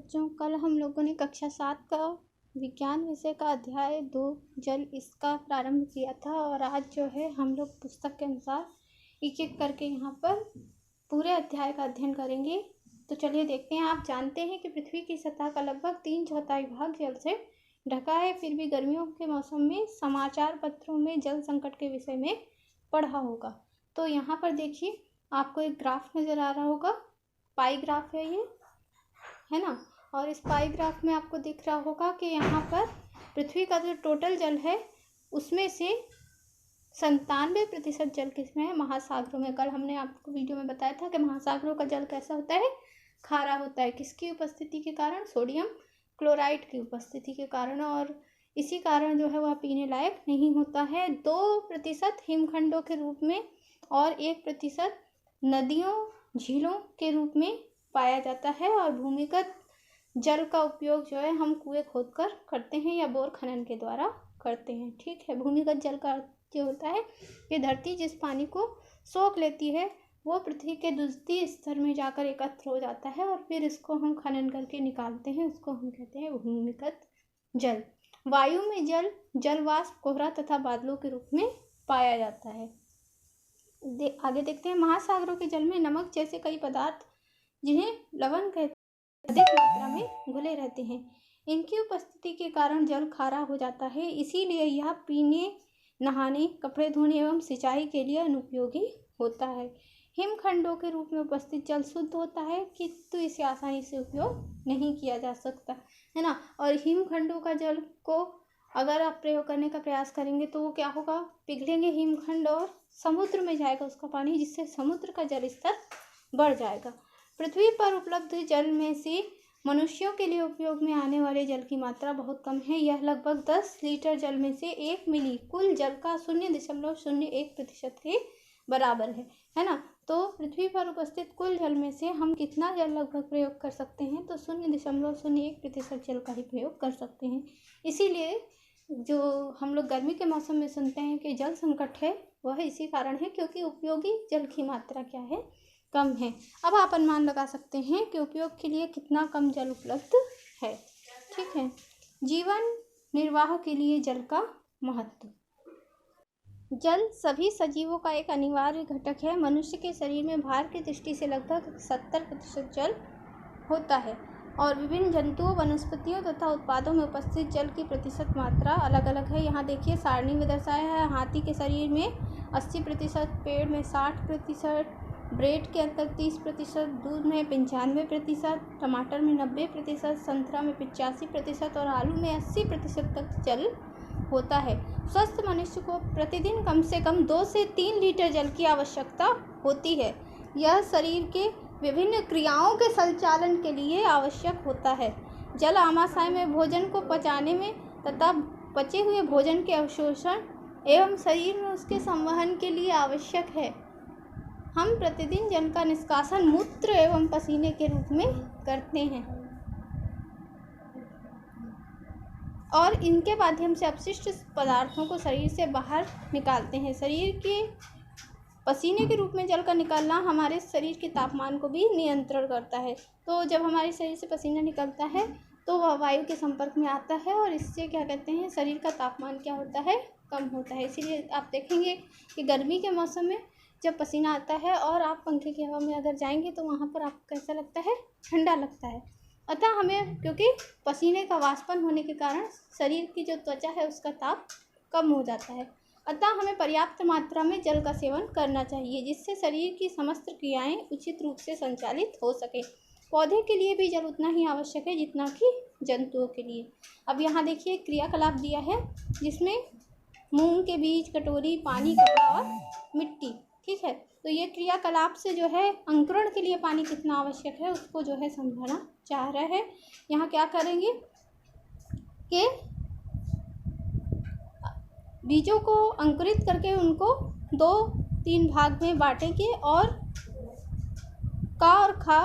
बच्चों, कल हम लोगों ने कक्षा 7 का विज्ञान विषय का अध्याय 2 जल इसका प्रारंभ किया था और आज जो है हम लोग पुस्तक के अनुसार एक एक करके यहाँ पर पूरे अध्याय का अध्ययन करेंगे। तो चलिए देखते हैं। आप जानते हैं कि पृथ्वी की सतह का लगभग 3/4 भाग जल से ढका है। फिर भी गर्मियों के मौसम में समाचार पत्रों में जल संकट के विषय में पढ़ा होगा। तो यहाँ पर देखिए, आपको एक ग्राफ नज़र आ रहा होगा, पाई ग्राफ है ये, है ना। और इस पाई ग्राफ में आपको दिख रहा होगा कि यहाँ पर पृथ्वी का जो टोटल जल है उसमें से 97% जल किसमें है? महासागरों में। कल हमने आपको वीडियो में बताया था कि महासागरों का जल कैसा होता है? खारा होता है। किसकी उपस्थिति के कारण? सोडियम क्लोराइड की उपस्थिति के कारण, और इसी कारण जो है वह पीने लायक नहीं होता है। 2% हिमखंडों के रूप में और 1% नदियों झीलों के रूप में पाया जाता है। और भूमिगत जल का उपयोग जो है हम कुएं खोदकर करते हैं या बोर खनन के द्वारा करते हैं। ठीक है। भूमिगत जल का अर्थ ये होता है कि धरती जिस पानी को सोख लेती है वो पृथ्वी के द्वितीय स्तर में जाकर एकत्र हो जाता है और फिर इसको हम खनन करके निकालते हैं, उसको हम कहते हैं भूमिगत जल। वायु में जल जलवाष्प, कोहरा तथा बादलों के रूप में पाया जाता है। आगे देखते हैं। महासागरों के जल में नमक जैसे कई पदार्थ, जिन्हें लवण कहते हैं, अधिक मात्रा में घुले रहते हैं। इनकी उपस्थिति के कारण जल खारा हो जाता है। इसीलिए यह पीने, नहाने, कपड़े धोने एवं सिंचाई के लिए अनुपयोगी होता है। हिमखंडों के रूप में उपस्थित जल शुद्ध होता है किंतु इसे आसानी से उपयोग नहीं किया जा सकता, है ना। और हिमखंडों का जल को अगर आप प्रयोग करने का प्रयास करेंगे तो वो क्या होगा? पिघलेंगे हिमखंड और समुद्र में जाएगा उसका पानी, जिससे समुद्र का जल स्तर बढ़ जाएगा। पृथ्वी पर उपलब्ध जल में से मनुष्यों के लिए उपयोग में आने वाले जल की मात्रा बहुत कम है। यह लगभग 10 लीटर जल में से 1 मिली कुल जल का 0.01% के बराबर है ना। तो पृथ्वी पर उपस्थित कुल जल में से हम कितना जल लगभग प्रयोग कर सकते हैं? तो 0.01% जल का ही प्रयोग कर सकते हैं। इसीलिए जो हम लोग गर्मी के मौसम में सुनते हैं कि जल संकट है, वह इसी कारण है क्योंकि उपयोगी जल की मात्रा क्या है? कम है। अब आप अनुमान लगा सकते हैं कि उपयोग के लिए कितना कम जल उपलब्ध है। ठीक है। जीवन निर्वाह के लिए जल का महत्व। जल सभी सजीवों का एक अनिवार्य घटक है। मनुष्य के शरीर में भार की दृष्टि से लगभग 70% जल होता है और विभिन्न जंतुओं, वनस्पतियों तथा उत्पादों में उपस्थित जल की प्रतिशत मात्रा अलग अलग है। यहाँ देखिए सारणी में दर्शाया है। हाथी के शरीर में 80%, पेड़ में 60%, ब्रेड के अंदर 30%, दूध में 95%, टमाटर में 90%, संतरा में 85% और आलू में 80% तक जल होता है। स्वस्थ मनुष्य को प्रतिदिन कम से कम 2 से 3 लीटर जल की आवश्यकता होती है। यह शरीर के विभिन्न क्रियाओं के संचालन के लिए आवश्यक होता है। जल आमाशय में भोजन को पचाने में तथा बचे हुए भोजन के अवशोषण एवं शरीर में उसके संवहन के लिए आवश्यक है। हम प्रतिदिन जल का निष्कासन मूत्र एवं पसीने के रूप में करते हैं और इनके माध्यम से अपशिष्ट पदार्थों को शरीर से बाहर निकालते हैं। शरीर के पसीने के रूप में जल का निकलना हमारे शरीर के तापमान को भी नियंत्रण करता है। तो जब हमारे शरीर से पसीना निकलता है तो वह वायु के संपर्क में आता है और इससे क्या कहते हैं, शरीर का तापमान क्या होता है? कम होता है। इसीलिए आप देखेंगे कि गर्मी के मौसम में जब पसीना आता है और आप पंखे की हवा में अगर जाएंगे तो वहाँ पर आपको कैसा लगता है? ठंडा लगता है। अतः हमें, क्योंकि पसीने का वाष्पन होने के कारण शरीर की जो त्वचा है उसका ताप कम हो जाता है, अतः हमें पर्याप्त मात्रा में जल का सेवन करना चाहिए जिससे शरीर की समस्त क्रियाएं उचित रूप से संचालित हो सके। पौधे के लिए भी जल उतना ही आवश्यक है जितना कि जंतुओं के लिए। अब यहाँ देखिए क्रियाकलाप दिया है जिसमें मूंग के बीज, कटोरी, पानी, कपड़ा और मिट्टी। ठीक है। तो ये क्रियाकलाप से जो है अंकुरण के लिए पानी कितना आवश्यक है उसको जो है समझाना चाह रहा है। यहाँ क्या करेंगे कि बीजों को अंकुरित करके उनको 2-3 भाग में बांटेंगे और का और खा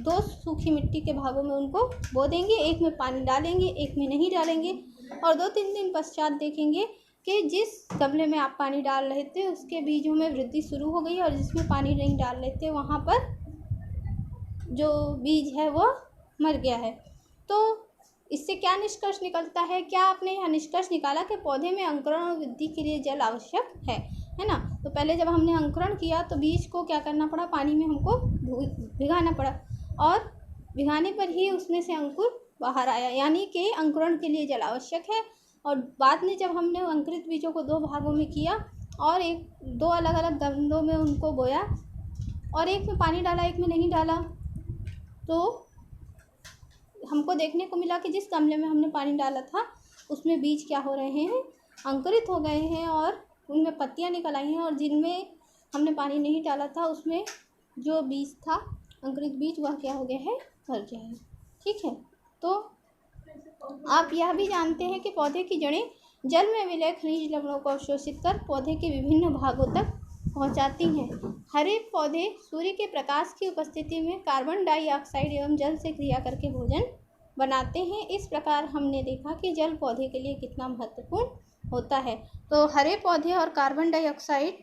2 सूखी मिट्टी के भागों में उनको बो देंगे। एक में पानी डालेंगे, एक में नहीं डालेंगे और 2-3 दिन पश्चात देखेंगे कि जिस गमले में आप पानी डाल रहे थे उसके बीजों में वृद्धि शुरू हो गई और जिसमें पानी नहीं डाल रहे थे वहाँ पर जो बीज है वो मर गया है। तो इससे क्या निष्कर्ष निकलता है? क्या आपने यह निष्कर्ष निकाला कि पौधे में अंकुरण और वृद्धि के लिए जल आवश्यक है ना? तो पहले जब हमने अंकुरण किया तो बीज को क्या करना पड़ा? पानी में हमको भिगाना पड़ा, और भिगाने पर ही उसमें से अंकुर बाहर आया, यानी कि अंकुरण के लिए जल आवश्यक है। और बाद में जब हमने अंकुरित बीजों को 2 भागों में किया और 2 अलग अलग गमलों में उनको बोया, और एक में पानी डाला, एक में नहीं डाला, तो हमको देखने को मिला कि जिस गमले में हमने पानी डाला था उसमें बीज क्या हो रहे हैं? अंकुरित हो गए हैं और उनमें पत्तियां निकल आई हैं, और जिनमें हमने पानी नहीं डाला था उसमें जो बीज था, अंकुरित बीज, वह क्या हो गया है? मर गया है। ठीक है। तो आप यह भी जानते हैं कि पौधे की जड़ें जल में मिले खनिज लवणों को अवशोषित कर पौधे के विभिन्न भागों तक पहुंचाती हैं। हरे पौधे सूर्य के प्रकाश की उपस्थिति में कार्बन डाइऑक्साइड एवं जल से क्रिया करके भोजन बनाते हैं। इस प्रकार हमने देखा कि जल पौधे के लिए कितना महत्वपूर्ण होता है। तो हरे पौधे और कार्बन डाइऑक्साइड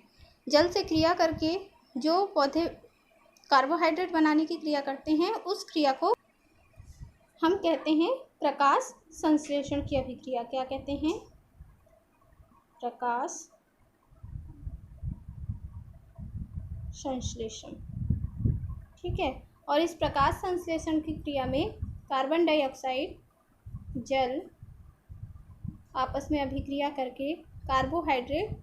जल से क्रिया करके जो पौधे कार्बोहाइड्रेट बनाने की क्रिया करते हैं, उस क्रिया को हम कहते हैं प्रकाश संश्लेषण की अभिक्रिया। क्या कहते हैं? प्रकाश संश्लेषण। ठीक है। और इस प्रकाश संश्लेषण की क्रिया में कार्बन डाइऑक्साइड, जल आपस में अभिक्रिया करके कार्बोहाइड्रेट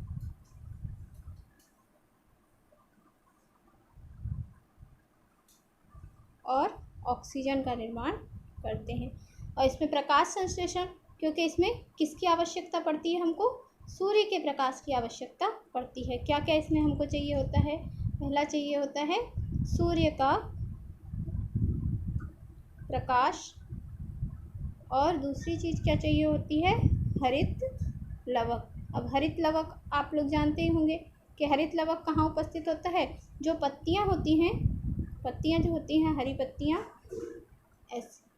और ऑक्सीजन का निर्माण करते हैं। और इसमें प्रकाश संश्लेषण, क्योंकि इसमें किसकी आवश्यकता पड़ती है? हमको सूर्य के प्रकाश की आवश्यकता पड़ती है। क्या क्या इसमें हमको चाहिए होता है? पहला चाहिए होता है सूर्य का प्रकाश, और दूसरी चीज़ क्या चाहिए होती है? हरित लवक। अब हरित लवक आप लोग जानते ही होंगे कि हरित लवक कहाँ उपस्थित होता है? जो पत्तियाँ होती हैं, पत्तियाँ जो होती हैं, हरी पत्तियाँ, ऐसी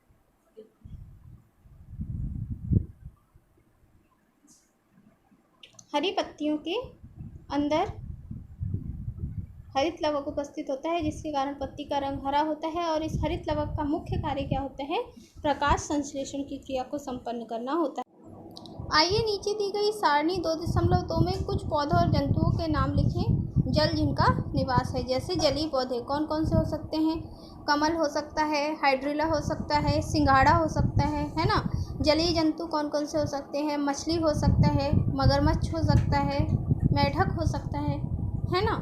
हरी पत्तियों के अंदर हरित लवक उपस्थित होता है, जिसके कारण पत्ती का रंग हरा होता है। और इस हरित लवक का मुख्य कार्य क्या होता है? प्रकाश संश्लेषण की क्रिया को संपन्न करना होता है। आइए नीचे दी गई सारणी 2.2 में कुछ पौधों और जंतुओं के नाम लिखें जल जिनका निवास है। जैसे जलीय पौधे कौन कौन से हो सकते हैं? कमल हो सकता है, हाइड्रिला हो सकता है, सिंघाड़ा हो सकता है ना? जलीय जंतु कौन कौन से हो सकते हैं? मछली हो सकता है, मगरमच्छ हो सकता है, मेढक हो सकता है ना?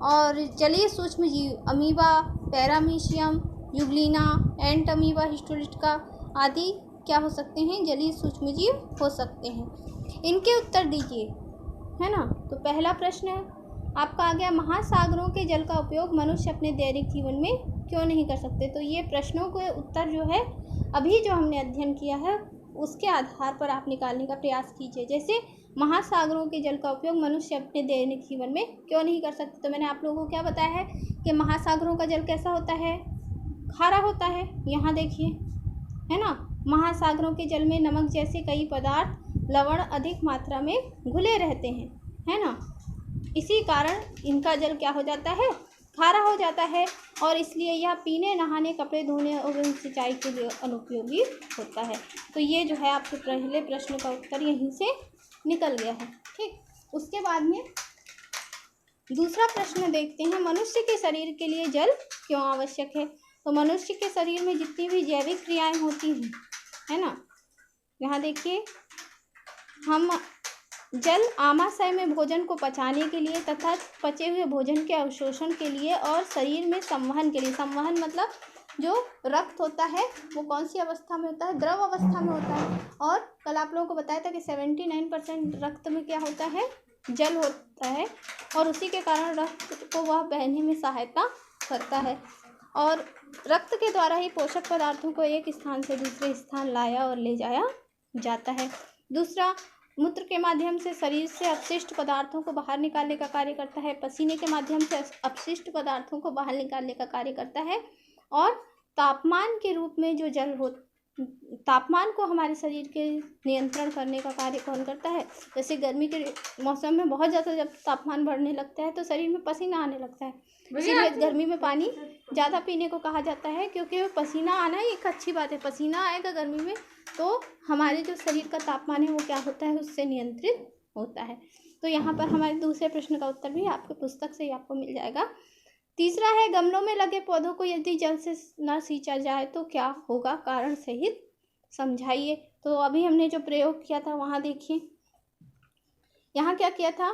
और जलीय सूक्ष्म जीव अमीबा, पैरामीशियम, यूग्लिना, एंट अमीबा, हिस्टोरिस्का आदि क्या हो सकते हैं? जलीय सूक्ष्म जीव हो सकते हैं। इनके उत्तर दीजिए, है ना? तो पहला प्रश्न आपका आ गया, महासागरों के जल का उपयोग मनुष्य अपने दैनिक जीवन में क्यों नहीं कर सकते? तो ये प्रश्नों के उत्तर जो है अभी जो हमने अध्ययन किया है उसके आधार पर आप निकालने का प्रयास कीजिए। जैसे महासागरों के जल का उपयोग मनुष्य अपने दैनिक जीवन में क्यों नहीं कर सकते? तो मैंने आप लोगों को क्या बताया है कि महासागरों का जल कैसा होता है? खारा होता है। यहाँ देखिए, है ना? महासागरों के जल में नमक जैसे कई पदार्थ, लवण अधिक मात्रा में घुले रहते हैं, है ना? इसी कारण इनका जल क्या हो जाता है? खारा हो जाता है, और इसलिए यह पीने, नहाने, कपड़े धोने और सिंचाई के लिए अनुपयोगी होता है। तो ये जो है आपके पहले प्रश्न का उत्तर यहीं से निकल गया है। ठीक। उसके बाद में दूसरा प्रश्न देखते हैं, मनुष्य के शरीर के लिए जल क्यों आवश्यक है? तो मनुष्य के शरीर में जितनी भी जैविक क्रियाएं होती हैं, है ना? यहाँ देखिए, हम जल आमाशय में भोजन को पचाने के लिए तथा पचे हुए भोजन के अवशोषण के लिए और शरीर में संवहन के लिए, संवहन मतलब जो रक्त होता है वो कौन सी अवस्था में होता है? द्रव अवस्था में होता है। और कल आप लोगों को बताया था कि 79% रक्त में क्या होता है? जल होता है, और उसी के कारण रक्त को वह बहने में सहायता करता है, और रक्त के द्वारा ही पोषक पदार्थों को एक स्थान से दूसरे स्थान लाया और ले जाया जाता है। दूसरा, मूत्र के माध्यम से शरीर से अपशिष्ट पदार्थों को बाहर निकालने का कार्य करता है। पसीने के माध्यम से अपशिष्ट पदार्थों को बाहर निकालने का कार्य करता है। और तापमान के रूप में जो जल तापमान को हमारे शरीर के नियंत्रण करने का कार्य कौन करता है? जैसे गर्मी के मौसम में बहुत ज़्यादा जब तापमान बढ़ने लगता है तो शरीर में पसीना आने लगता है, इसीलिए गर्मी में पानी ज़्यादा पीने को कहा जाता है, क्योंकि पसीना आना एक अच्छी बात है। पसीना आएगा गर्मी में तो हमारे जो शरीर का तापमान है वो क्या होता है, उससे नियंत्रित होता है। तो यहाँ पर हमारे दूसरे प्रश्न का उत्तर भी आपके पुस्तक से ही आपको मिल जाएगा। तीसरा है, गमलों में लगे पौधों को यदि जल से न सींचा जाए तो क्या होगा, कारण सहित समझाइए। तो अभी हमने जो प्रयोग किया था वहाँ देखिए, यहाँ क्या किया था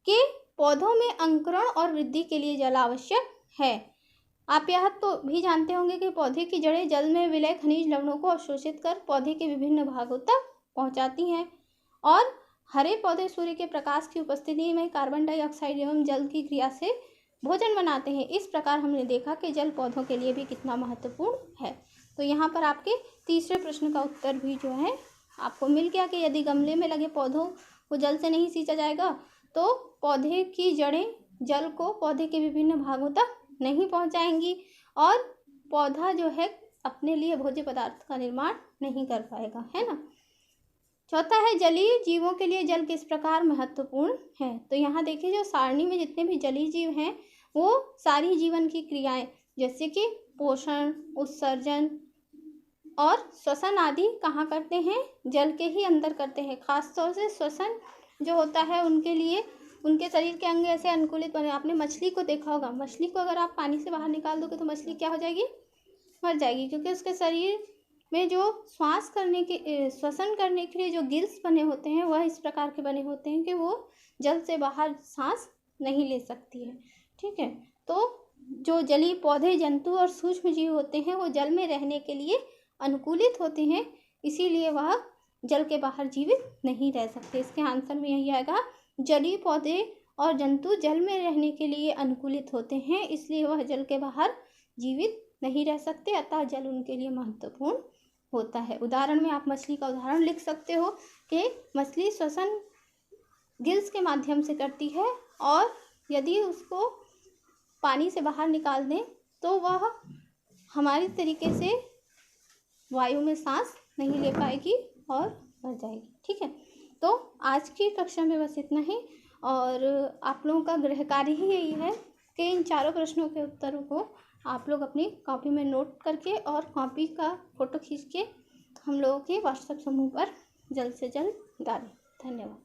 कि पौधों में अंकुरण और वृद्धि के लिए जल आवश्यक है। आप यह तो भी जानते होंगे कि पौधे की जड़ें जल में विलय खनिज लवणों को अवशोषित कर पौधे के विभिन्न भागों तक पहुँचाती हैं, और हरे पौधे सूर्य के प्रकाश की उपस्थिति में कार्बन डाइऑक्साइड एवं जल की क्रिया से भोजन बनाते हैं। इस प्रकार हमने देखा कि जल पौधों के लिए भी कितना महत्वपूर्ण है। तो यहाँ पर आपके तीसरे प्रश्न का उत्तर भी जो है आपको मिल गया कि यदि गमले में लगे पौधों को जल से नहीं सींचा जाएगा तो पौधे की जड़ें जल को पौधे के विभिन्न भागों तक नहीं पहुँचाएंगी और पौधा जो है अपने लिए भोज्य पदार्थ का निर्माण नहीं कर पाएगा, है ना। चौथा है, जलीय जीवों के लिए जल किस प्रकार महत्वपूर्ण है। तो यहाँ देखिए, जो सारणी में जितने भी जलीय जीव हैं वो सारी जीवन की क्रियाएं जैसे कि पोषण, उत्सर्जन और श्वसन आदि कहाँ करते हैं, जल के ही अंदर करते हैं। खासतौर से श्वसन जो होता है उनके लिए उनके शरीर के अंग ऐसे अनुकूलित बने। आपने मछली को देखा होगा, मछली को अगर आप पानी से बाहर निकाल दोगे तो मछली क्या हो जाएगी, मर जाएगी, क्योंकि उसके शरीर में जो श्वसन करने के लिए जो गिल्स बने होते हैं वह इस प्रकार के बने होते हैं कि वो जल से बाहर सांस नहीं ले सकती है। ठीक है, तो जो जलीय पौधे, जंतु और सूक्ष्म जीव होते हैं वो जल में रहने के लिए अनुकूलित होते हैं, इसीलिए वह जल के बाहर जीवित नहीं रह सकते। इसके आंसर में यही आएगा, जलीय पौधे और जंतु जल में रहने के लिए अनुकूलित होते हैं, इसलिए वह जल के बाहर जीवित नहीं रह सकते, अतः जल उनके लिए महत्वपूर्ण होता है। उदाहरण में आप मछली का उदाहरण लिख सकते हो कि मछली श्वसन गिल्स के माध्यम से करती है, और यदि उसको पानी से बाहर निकाल दें तो वह हमारी तरीके से वायु में सांस नहीं ले पाएगी और मर जाएगी। ठीक है, तो आज की कक्षा में बस इतना ही, और आप लोगों का गृह कार्य ही यही है कि इन चारों प्रश्नों के उत्तरों को आप लोग अपनी कॉपी में नोट करके और कॉपी का फ़ोटो खींच के हम लोगों के व्हाट्सएप समूह पर जल्द से जल्द डालें। धन्यवाद।